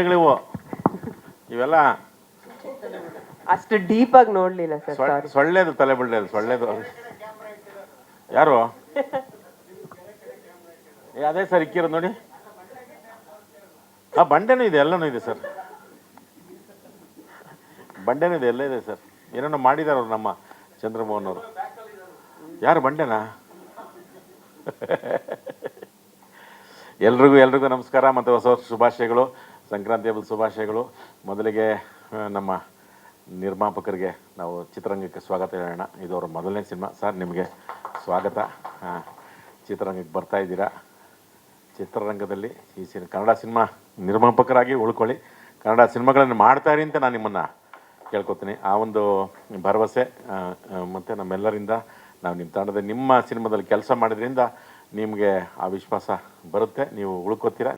ಗಳಿವು ಇವೆಲ್ಲ ಅಷ್ಟು ಡೀಪ್ ಆಗಿ ನೋಡ್ಲಿಲ್ಲ ಸರ್. ಸಾರಿ. ಸೊಳ್ಳೆದು ತಲೆ ಬಿಡ್లేదు ಸೊಳ್ಳೆದು. ಯಾರು ಅದೇ ಸರ್ ಇಕ್ಕಿರೋದು ನೋಡಿ. ಬಂಡೆನೂ ಇದೆ, ಎಲ್ಲನೂ ಇದೆ ಸರ್. ಬಂಡೆನೂ ಇದೆ, ಎಲ್ಲ ಇದೆ ಸರ್. ಏನೇನೋ ಮಾಡಿದಾರ ಅವ್ರು ನಮ್ಮ ಚಂದ್ರಮೋಹನ್ ಅವರು. ಯಾರು ಬಂಡೆನಾ? ಎಲ್ರಿಗೂ ನಮಸ್ಕಾರ ಮತ್ತು ಹೊಸ ವರ್ಷ ಶುಭಾಶಯಗಳು, ಸಂಕ್ರಾಂತಿ ಹಬ್ಬದ ಶುಭಾಶಯಗಳು. ಮೊದಲಿಗೆ ನಮ್ಮ ನಿರ್ಮಾಪಕರಿಗೆ ನಾವು ಚಿತ್ರರಂಗಕ್ಕೆ ಸ್ವಾಗತ ಹೇಳೋಣ. ಇದು ಅವರ ಮೊದಲನೇ ಸಿನಿಮಾ. ಸರ್, ನಿಮಗೆ ಸ್ವಾಗತ. ಚಿತ್ರರಂಗಕ್ಕೆ ಬರ್ತಾ ಇದ್ದೀರಾ. ಚಿತ್ರರಂಗದಲ್ಲಿ ಈ ಕನ್ನಡ ಸಿನಿಮಾ ನಿರ್ಮಾಪಕರಾಗಿ ಉಳ್ಕೊಳ್ಳಿ, ಕನ್ನಡ ಸಿನಿಮಾಗಳನ್ನು ಮಾಡ್ತಾಯಿರಿ ಅಂತ ನಾನು ನಿಮ್ಮನ್ನು ಕೇಳ್ಕೊತೀನಿ. ಆ ಒಂದು ಭರವಸೆ ಮತ್ತು ನಮ್ಮೆಲ್ಲರಿಂದ ನಾವು ನಿಮ್ಮ ತಂಡದ ನಿಮ್ಮ ಸಿನಿಮಾದಲ್ಲಿ ಕೆಲಸ ಮಾಡಿದ್ರಿಂದ ನಿಮಗೆ ಆ ವಿಶ್ವಾಸ ಬರುತ್ತೆ, ನೀವು ಉಳ್ಕೋತೀರ.